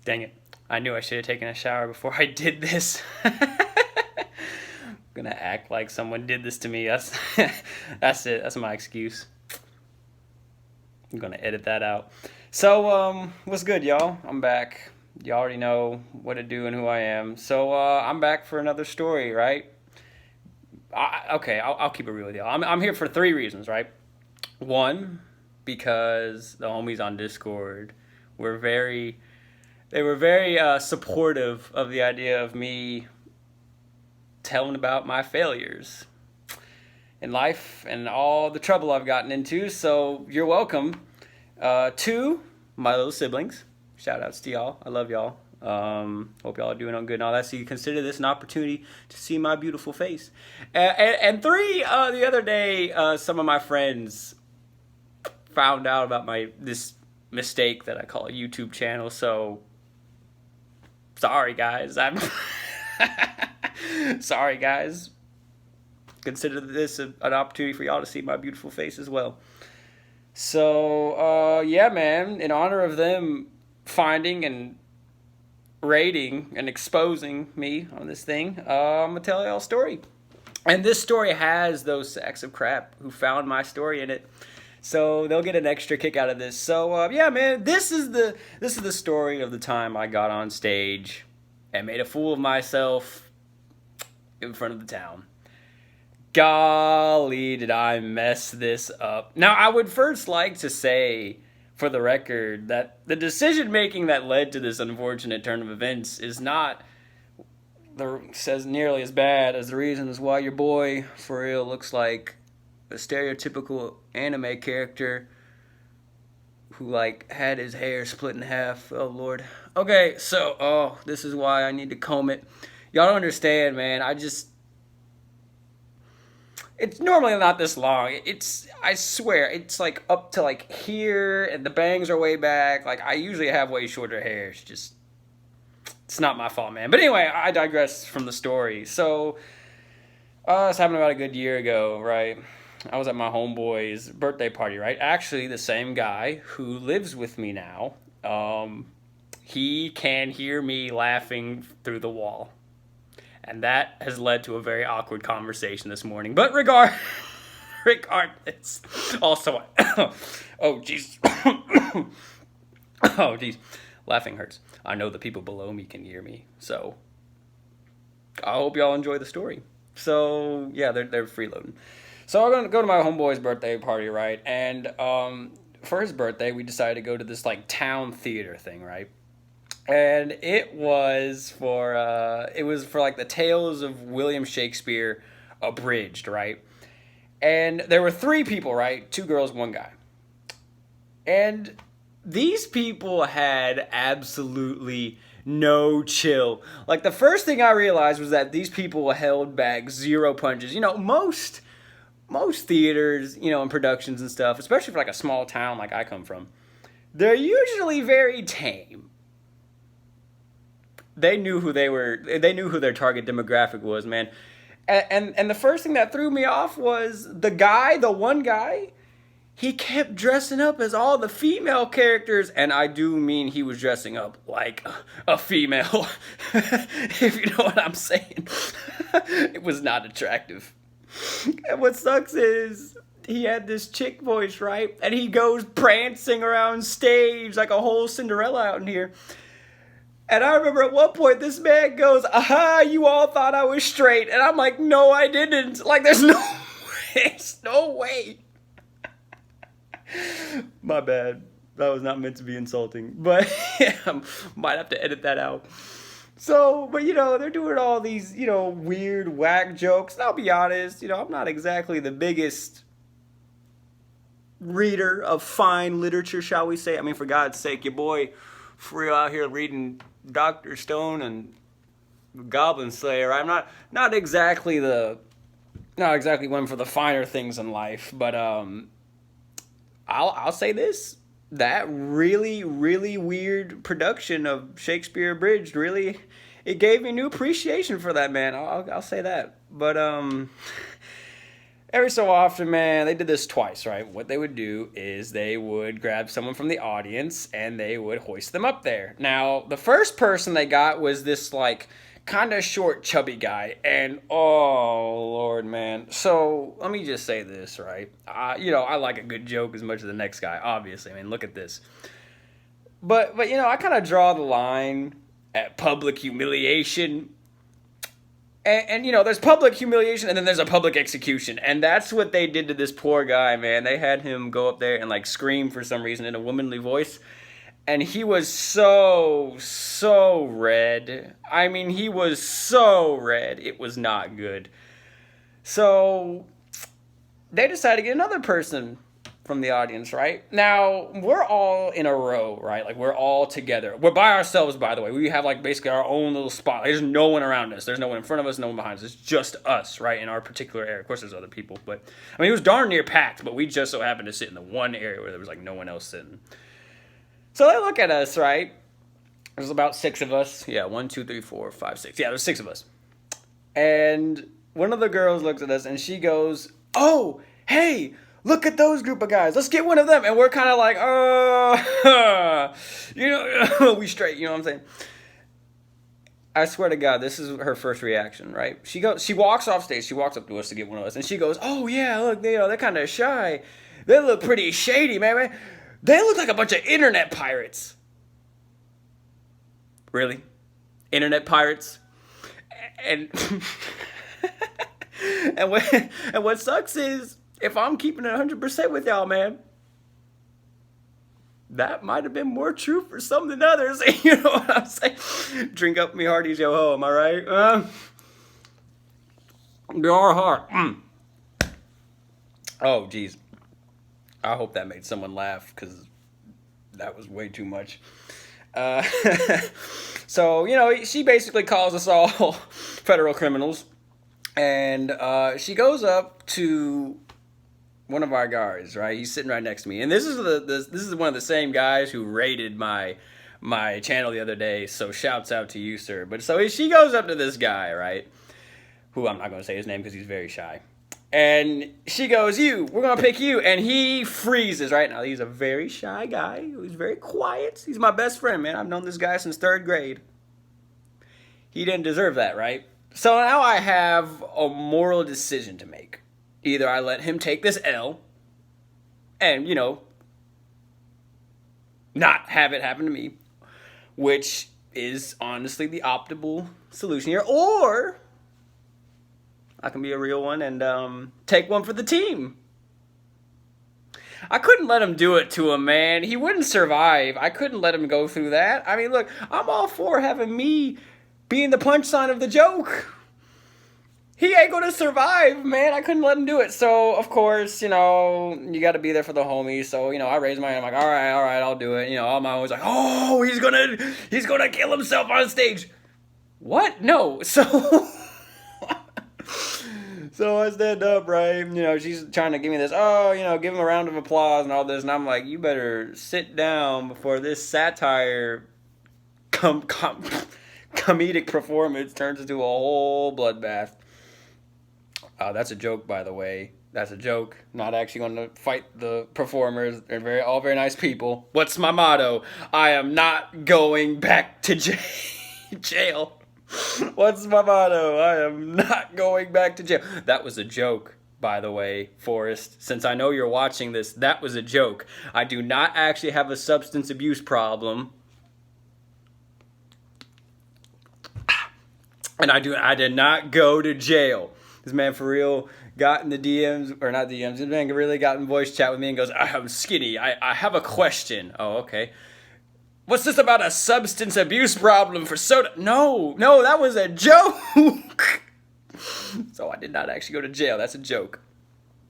Dang it. I knew I should have taken a shower before I did this. I'm gonna act like someone did this to me. That's it. That's my excuse. I'm gonna edit that out. So, what's good, y'all? I'm back. You already know what to do and who I am. So, I'm back for another story, right? I'll keep it real with y'all. I'm here for three reasons, right? One, because the homies on Discord were very they were very supportive of the idea of me telling about my failures in life and all the trouble I've gotten into. So you're welcome. Two, my little siblings. Shout outs to y'all. I love y'all. Hope y'all are doing good and all that. So you consider this an opportunity to see my beautiful face. And three, the other day, some of my friends found out about this mistake that I call a YouTube channel. So sorry, guys. I'm sorry, guys. Consider this an opportunity for y'all to see my beautiful face as well. So, yeah, man, in honor of them finding and rating and exposing me on this thing, I'm going to tell y'all a story. And this story has those sacks of crap who found my story in it. So they'll get an extra kick out of this. So, yeah, man, this is the story of the time I got on stage and made a fool of myself in front of the town. Golly, did I mess this up. Now, I would first like to say, for the record, that the decision-making that led to this unfortunate turn of events is not says nearly as bad as the reasons why your boy, for real, looks like a stereotypical anime character who, like, had his hair split in half. Oh, Lord. Okay, so, this is why I need to comb it. Y'all don't understand, man. It's normally not this long. I swear, it's like up to like here, and the bangs are way back. Like, I usually have way shorter hair. It's not my fault, man. But anyway, I digress from the story. So, this happened about a good year ago, right? I was at my homeboy's birthday party, right? Actually, the same guy who lives with me now, he can hear me laughing through the wall. And that has led to a very awkward conversation this morning. But regardless, also, oh, jeez. Oh, jeez. Laughing hurts. I know the people below me can hear me. So, I hope y'all enjoy the story. So, yeah, they're freeloading. So, I'm going to go to my homeboy's birthday party, right? And for his birthday, we decided to go to this, like, town theater thing, right? And it was for like the Tales of William Shakespeare abridged, right? And there were three people, right? Two girls, one guy. And these people had absolutely no chill. Like, the first thing I realized was that these people held back zero punches. You know, most theaters, you know, and productions and stuff, especially for like a small town like I come from, they're usually very tame. They knew who they were. They knew who their target demographic was, man. And the first thing that threw me off was the one guy, he kept dressing up as all the female characters, and I do mean he was dressing up like a female, if you know what I'm saying. It was not attractive. And what sucks is he had this chick voice, right? And he goes prancing around stage like a whole Cinderella out in here. And I remember at one point, this man goes, aha, you all thought I was straight. And I'm like, no, I didn't. Like, there's no way. There's no way. My bad. That was not meant to be insulting. But, yeah, might have to edit that out. So, but, you know, they're doing all these, you know, weird, whack jokes. And I'll be honest, you know, I'm not exactly the biggest reader of fine literature, shall we say. I mean, for God's sake, your boy, for real, out here reading Dr. Stone and Goblin Slayer. I'm not exactly one for the finer things in life, but I'll say this: that really, really weird production of Shakespeare Abridged really, it gave me new appreciation for that man. I'll say that. But every so often, man, they did this twice, right? What they would do is they would grab someone from the audience and they would hoist them up there. Now, the first person they got was this, like, kind of short, chubby guy. And, oh, Lord, man. So, let me just say this, right? I like a good joke as much as the next guy, obviously. I mean, look at this. But I kind of draw the line at public humiliation. And there's public humiliation and then there's a public execution. And that's what they did to this poor guy, man. They had him go up there and, like, scream for some reason in a womanly voice. And he was so red. I mean, he was so red. It was not good. So they decided to get another person from the audience, right? Now, we're all in a row, right? Like, we're all together. We're by ourselves, by the way. We have, like, basically our own little spot. There's no one around us. There's no one in front of us, no one behind us. It's just us, right, in our particular area. Of course, there's other people, but, I mean, it was darn near packed, but we just so happened to sit in the one area where there was, like, no one else sitting. So they look at us, right? There's about 6 of us. Yeah, 1, 2, 3, 4, 5, 6. Yeah, there's 6 of us. And one of the girls looks at us and she goes, "Oh, hey, look at those group of guys. Let's get one of them." And we're kind of like, we straight, you know what I'm saying? I swear to God, this is her first reaction, right? She walks off stage. She walks up to us to get one of us. And she goes, "Oh, yeah, look, they're kind of shy. They look pretty shady, man. They look like a bunch of internet pirates." Really? Internet pirates? And and what sucks is, if I'm keeping it 100% with y'all, man, that might have been more true for some than others. You know what I'm saying? Drink up me hearties, yo ho, am I right? They are hard. Oh, geez. I hope that made someone laugh, because that was way too much. So, she basically calls us all federal criminals. And she goes up to one of our guards, right? He's sitting right next to me. And this is one of the same guys who raided my channel the other day. So shouts out to you, sir. But so she goes up to this guy, right? Who I'm not going to say his name because he's very shy. And she goes, "You, we're going to pick you." And he freezes, right? Now, he's a very shy guy. He's very quiet. He's my best friend, man. I've known this guy since 3rd grade. He didn't deserve that, right? So now I have a moral decision to make. Either I let him take this L and, not have it happen to me, which is honestly the optimal solution here, or I can be a real one and take one for the team. I couldn't let him do it to him, man. He wouldn't survive. I couldn't let him go through that. I mean, look, I'm all for having me being the punchline of the joke. He ain't gonna survive, man. I couldn't let him do it. So, of course, you got to be there for the homies. So, I raise my hand. I'm like, all right, I'll do it. All my homies like, "Oh, he's gonna kill himself on stage." What? No. So... So I stand up, right? She's trying to give me this, give him a round of applause and all this. And I'm like, you better sit down before this satire comedic performance turns into a whole bloodbath. That's a joke, by the way. That's a joke. Not actually going to fight the performers. They're all very nice people. What's my motto? I am not going back to jail. What's my motto? I am not going back to jail. That was a joke, by the way, Forrest. Since I know you're watching this, that was a joke. I do not actually have a substance abuse problem. And I did not go to jail. This man for real got in the DMs, or not DMs, this man really got in voice chat with me and goes, "I'm skinny. I have a question." Oh, okay. "What's this about a substance abuse problem for soda?" No, that was a joke. So I did not actually go to jail. That's a joke.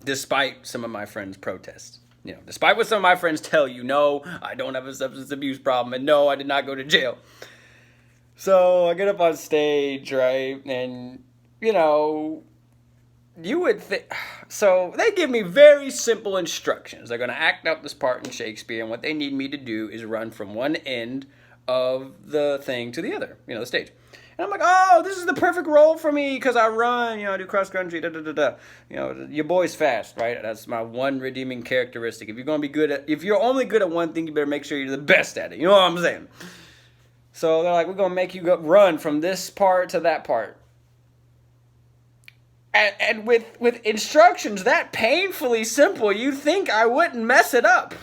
Despite some of my friends' protests. Despite what some of my friends tell you, no, I don't have a substance abuse problem, and no, I did not go to jail. So I get up on stage, right, and, you would think... So they give me very simple instructions. They're going to act out this part in Shakespeare, and what they need me to do is run from one end of the thing to the other, the stage. And And I'm like, oh, this is the perfect role for me because I run, I do cross country, da da da da. Your boy's fast, right? That's my one redeeming characteristic. If you're only good at one thing, you better make sure you're the best at it. You know what I'm saying? So they're like, we're gonna make you run from this part to that part. And with instructions that painfully simple, you'd think I wouldn't mess it up.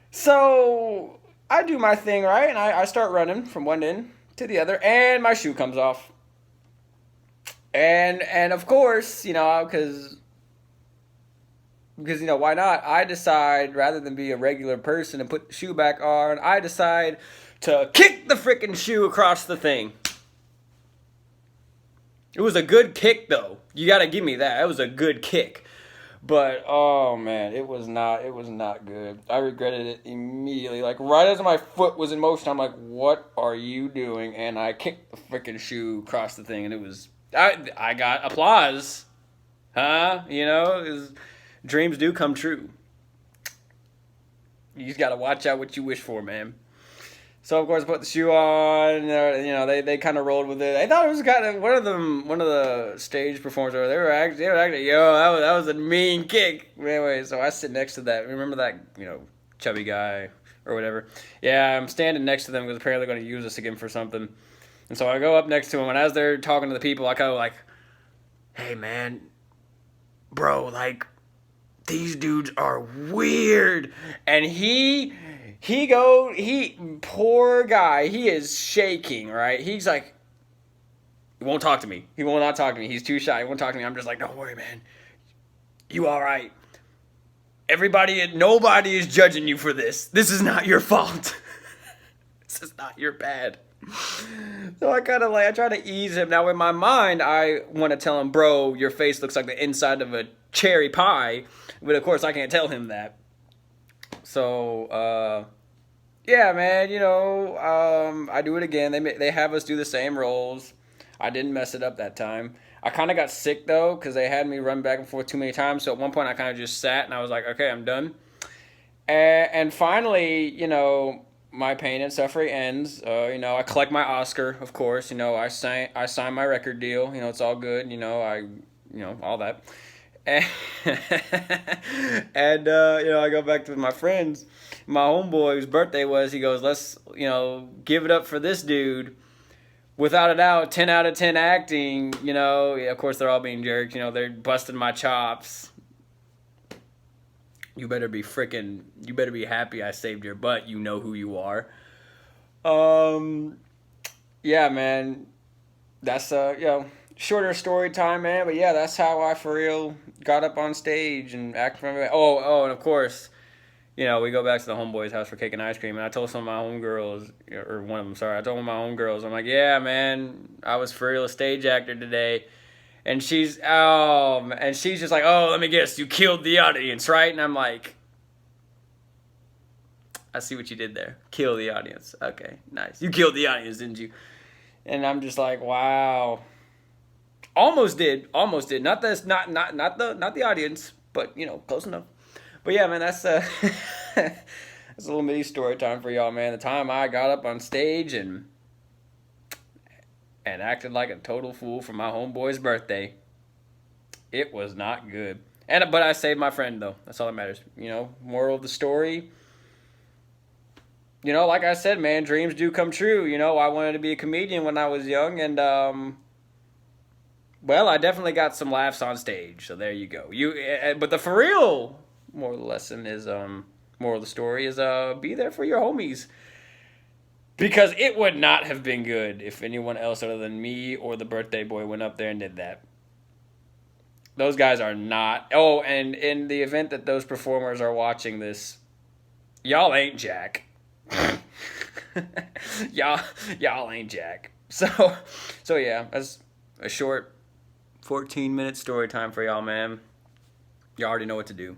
So I do my thing, right? And I start running from one end to the other, and my shoe comes off. And of course, because why not? I decide, rather than be a regular person and put the shoe back on, I decide to kick the freaking shoe across the thing. It was a good kick, though. You got to give me that. It was a good kick. But, oh, man, it was not good. I regretted it immediately. Like, right as my foot was in motion, I'm like, what are you doing? And I kicked the freaking shoe across the thing, and it was, I got applause. Huh? Dreams do come true. You just got to watch out what you wish for, man. So of course, I put the shoe on. They kind of rolled with it. I thought it was kind of one of the stage performers. They were actually, that was a mean kick. Anyway, so I sit next to that. Remember that chubby guy or whatever? Yeah, I'm standing next to them because apparently they're going to use us again for something. And so I go up next to him, and as they're talking to the people, I kind of like, hey man, bro, like these dudes are weird, and poor guy, he is shaking, right? He's like, he won't talk to me. He will not talk to me. He's too shy. He won't talk to me. I'm just like, don't worry, man. You all right. Nobody is judging you for this. This is not your fault. This is not your bad. So I try to ease him. Now in my mind, I want to tell him, bro, your face looks like the inside of a cherry pie. But of course, I can't tell him that. So, yeah, man, I do it again. They have us do the same roles. I didn't mess it up that time. I kind of got sick, though, because they had me run back and forth too many times. So at one point, I kind of just sat, and I was like, okay, I'm done. And finally, my pain and suffering ends. I collect my Oscar, of course. I sign my record deal. It's all good. All that. And, I go back to my friends. My homeboy, whose birthday was, he goes, let's, give it up for this dude. Without a doubt, 10 out of 10 acting, of course they're all being jerks, they're busting my chops. You better be happy I saved your butt. You know who you are. Yeah, man, that's, shorter story time, man, but yeah, that's how I for real got up on stage and acted from it. Oh, and of course, we go back to the homeboy's house for cake and ice cream, and I told some of my homegirls, or one of them, sorry, I told one of my homegirls, I'm like, yeah, man, I was for real a stage actor today, and she's just like, oh, let me guess, you killed the audience, right? And I'm like, I see what you did there, kill the audience, okay, nice, you killed the audience, didn't you? And I'm just like, wow. Almost did. Not the audience, but close enough. But yeah, man, that's that's a little mini story time for y'all, man. The time I got up on stage and acted like a total fool for my homeboy's birthday. It was not good. But I saved my friend though. That's all that matters. Moral of the story. Like I said, man, dreams do come true. I wanted to be a comedian when I was young, and well, I definitely got some laughs on stage, so there you go. But the for real moral of the lesson is, moral of the story is, be there for your homies. Because it would not have been good if anyone else other than me or the birthday boy went up there and did that. Those guys are not. Oh, and in the event that those performers are watching this, y'all ain't Jack. y'all ain't Jack. So yeah, that's a short 14-minute story time for y'all, man. Y'all already know what to do.